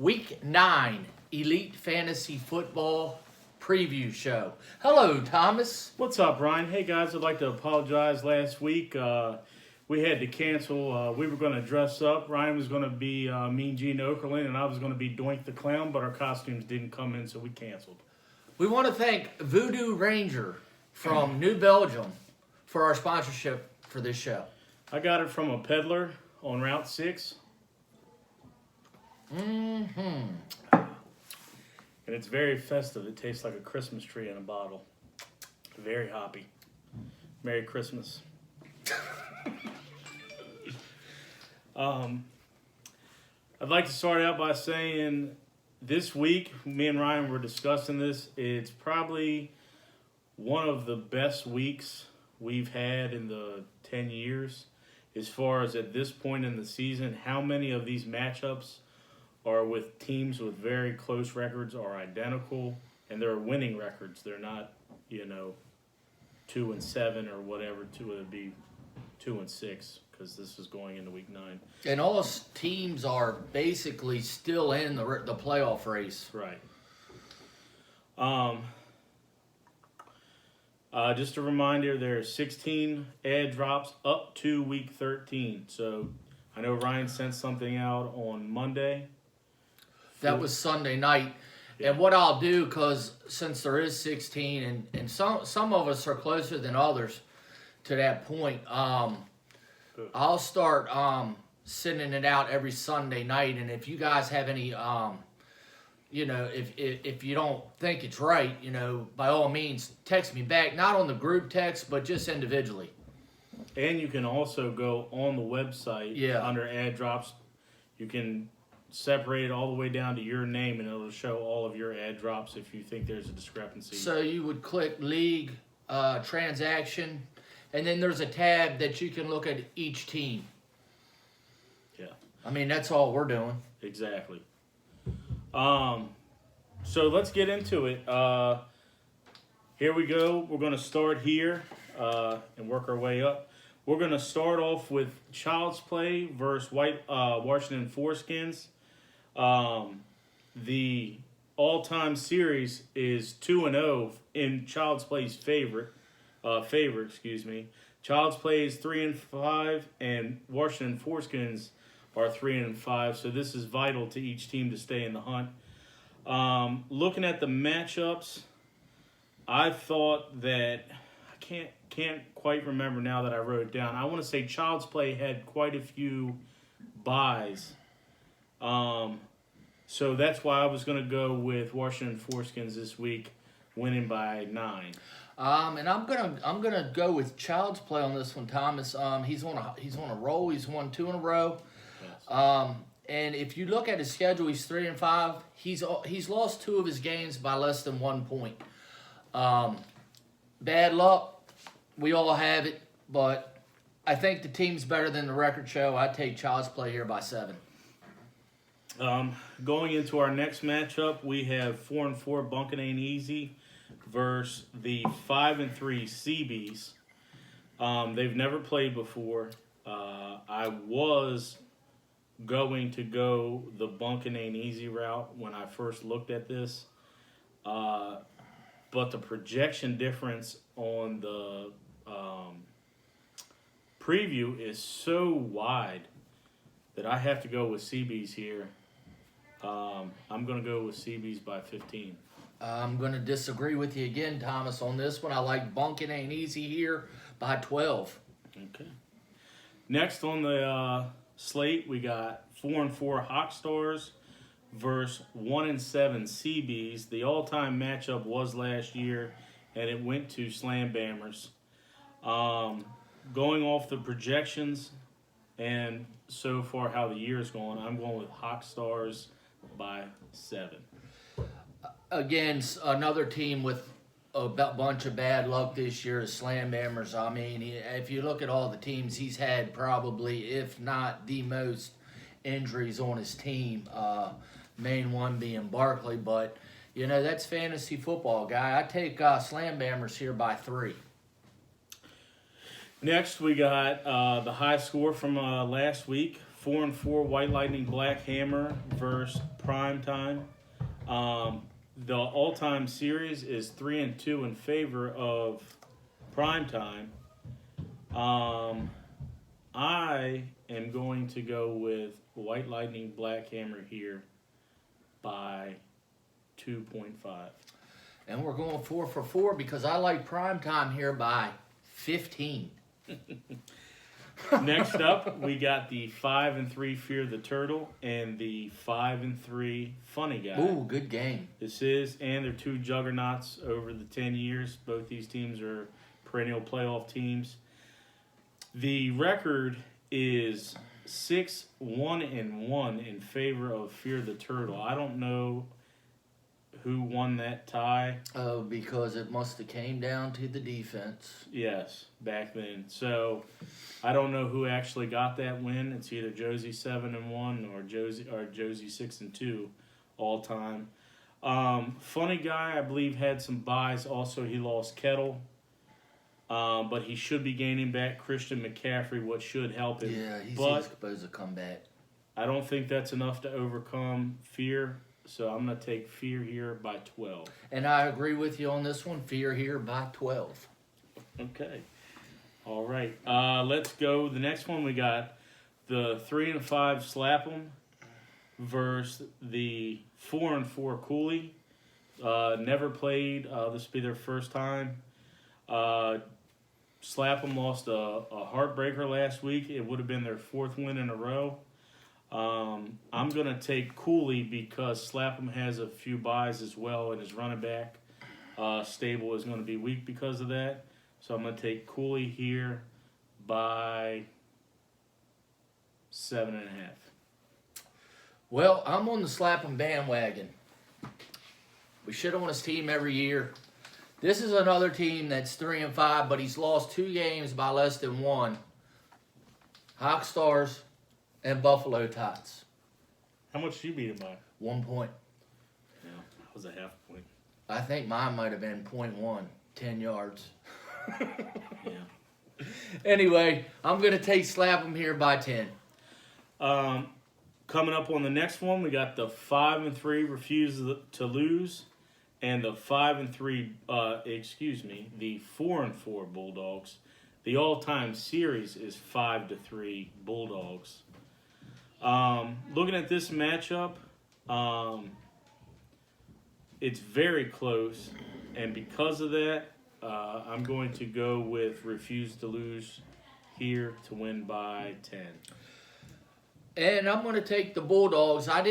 Week 9 Elite Fantasy Football Preview Show. Hello, Thomas. What's up, Ryan? Hey, guys, I'd like to apologize. Last week, we had to cancel. We were going to dress up. Ryan was going to be Mean Gene Okerlund, and I was going to be Doink the Clown, but our costumes didn't come in, so we canceled. We want to thank Voodoo Ranger from New Belgium for our sponsorship for this show. I got it from a peddler on Route 6. And it's very festive. It tastes like a Christmas tree in a bottle. Very hoppy. Merry Christmas. I'd like to start out by saying this week, me and Ryan were discussing this. It's probably one of the best weeks we've had in the 10 years as far as at this point in the season, how many of these matchups are with teams with very close records or identical, and they're winning records. They're not, 2-7 or whatever. Would be 2-6 because this is going into week 9. And all teams are basically still in the playoff race. Right. Just a reminder, there are 16 ad drops up to week 13. So I know Ryan sent something out on Monday. That was Sunday night. Yeah. And what I'll do, because since there is 16, and some of us are closer than others to that point, I'll start sending it out every Sunday night. And if you guys have any, if you don't think it's right, by all means, text me back. Not on the group text, but just individually. And you can also go on the website under ad drops. You can separate it all the way down to your name, and it'll show all of your ad drops if you think there's a discrepancy. So you would click league, transaction, and then there's a tab that you can look at each team. Yeah. I mean, that's all we're doing. Exactly. So let's get into it. Here we go. We're going to start here and work our way up. We're going to start off with Child's Play versus Washington Foreskins. The all-time series is 2-0 in Child's Play's favor. Child's Play is 3-5, and Washington Foreskins are 3-5. So this is vital to each team to stay in the hunt. Looking at the matchups, I thought that I can't quite remember now that I wrote it down. I want to say Child's Play had quite a few buys. So that's why I was going to go with Washington Foreskins this week, winning by 9. And I'm gonna go with Child's Play on this one, Thomas. He's on a roll. He's won 2 in a row. Yes. And if you look at his schedule, he's 3-5. He's lost 2 of his games by less than 1 point. Bad luck. We all have it, but I think the team's better than the record show. I take Child's Play here by 7. Going into our next matchup, we have 4-4 Bunkin' Ain't Easy versus the 5-3 Seabees. They've never played before. I was going to go the Bunkin' Ain't Easy route when I first looked at this. But the projection difference on the preview is so wide that I have to go with Seabees here. I'm going to go with Seabees by 15. I'm going to disagree with you again, Thomas, on this one. I like Bunkin' Ain't Easy here by 12. Okay. Next on the slate, we got 4-4 Hawk Stars versus 1-7 Seabees. The all-time matchup was last year, and it went to Slam Bammers. Going off the projections and so far how the year is going, I'm going with Hawk Stars by 7. Again, another team with a bunch of bad luck this year is Slam Bammers. I mean, if you look at all the teams, he's had probably, if not the most injuries on his team. Main one being Barkley, but that's fantasy football, guy. I take Slam Bammers here by 3. Next, we got the high score from last week, 4-4 White Lightning Black Hammer versus Prime Time. The all-time series is 3-2 in favor of Prime Time. I am going to go with White Lightning Black Hammer here by 2.5. And we're going 4 for 4 because I like Primetime here by 15. Next up, we got the 5-3 Fear the Turtle and the 5-3 Funny Guy. Ooh, good game. And they're two juggernauts over the 10 years. Both these teams are perennial playoff teams. The record is 6-1-1 in favor of Fear the Turtle. I don't know who won that tie. Oh, because it must have came down to the defense. Yes, back then. So I don't know who actually got that win. It's either Josie 7-1 or Josie 6-2 all time. Funny Guy, I believe, had some buys. Also, he lost Kettle. But he should be gaining back Christian McCaffrey, what should help him. Yeah, he's supposed to come back. I don't think that's enough to overcome Fear. So I'm going to take Fear here by 12. And I agree with you on this one. Fear here by 12. Okay. All right. Let's go. The next one we got the 3-5 Slap'em versus the 4-4 Cooley. Never played. This will be their first time. Slap'em lost a heartbreaker last week. It would have been their fourth win in a row. I'm going to take Cooley because Slap'em has a few buys as well, and his running back stable is going to be weak because of that. So I'm going to take Cooley here by 7.5. Well, I'm on the Slap'em bandwagon. We shit on his team every year. This is another team that's 3-5, but he's lost 2 games by less than 1. Hawk Stars and Buffalo Tots. How much did you beat him by? 1 point. Yeah, that was a half point. I think mine might have been 0.1, 10 yards. Yeah. Anyway, I'm going to take Slap'em here by 10. Coming up on the next one, we got the 5-3 Refuse to Lose and the 5-3, the 4-4 Bulldogs. The all-time series is 5-3 Bulldogs. Looking at this matchup, it's very close, and because of that, I'm going to go with Refuse to Lose here to win by 10. And I'm going to take the Bulldogs. I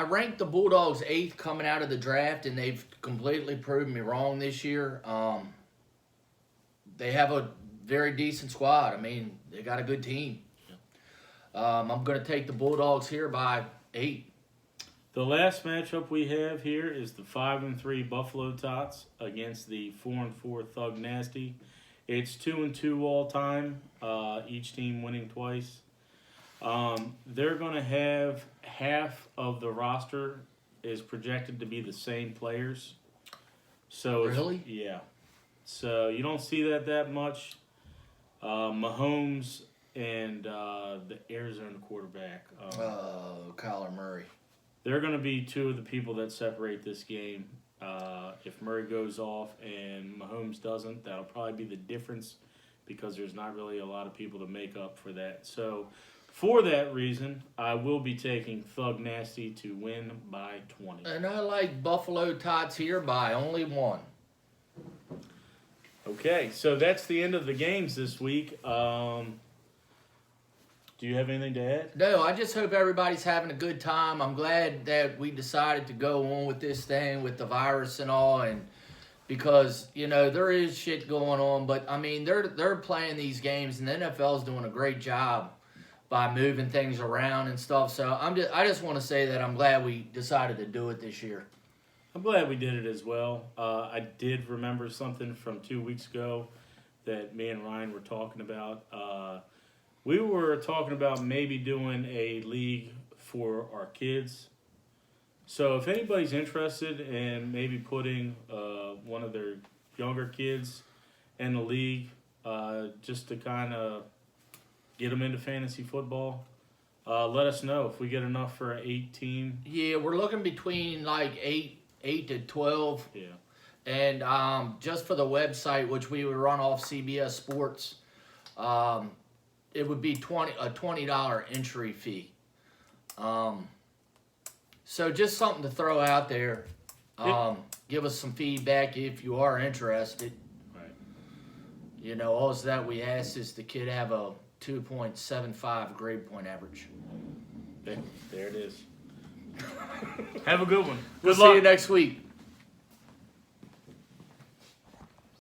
ranked the Bulldogs 8th coming out of the draft, and they've completely proved me wrong this year. They have a very decent squad. I mean, they got a good team. I'm going to take the Bulldogs here by 8. The last matchup we have here is the 5-3 Buffalo Tots against the 4-4 Thug Nasty. It's 2-2 all time, each team winning twice. They're going to have half of the roster is projected to be the same players. So Really? Yeah. So you don't see that much. Mahomes and the Arizona quarterback. Kyler Murray. They're going to be two of the people that separate this game. If Murray goes off and Mahomes doesn't, that'll probably be the difference because there's not really a lot of people to make up for that. So for that reason, I will be taking Thug Nasty to win by 20. And I like Buffalo Tots here by only 1. Okay, so that's the end of the games this week. Do you have anything to add? No, I just hope everybody's having a good time. I'm glad that we decided to go on with this thing with the virus and all, and because, you know, there is shit going on, but I mean, they're playing these games, and the NFL's doing a great job by moving things around and stuff. So I just want to say that I'm glad we decided to do it this year. I'm glad we did it as well. I did remember something from 2 weeks ago that me and Ryan were talking about. We were talking about maybe doing a league for our kids. So if anybody's interested in maybe putting one of their younger kids in the league just to kind of get them into fantasy football, Let us know if we get enough for an 8-team. Yeah, we're looking between like 8 to 12. Yeah. And just for the website, which we would run off CBS Sports, it would be a $20 entry fee. So just something to throw out there. Give us some feedback if you are interested. Right. You know, all that we ask is the kid have a 2.75 grade point average. There it is. Have a good one. We'll Good luck. see you next week.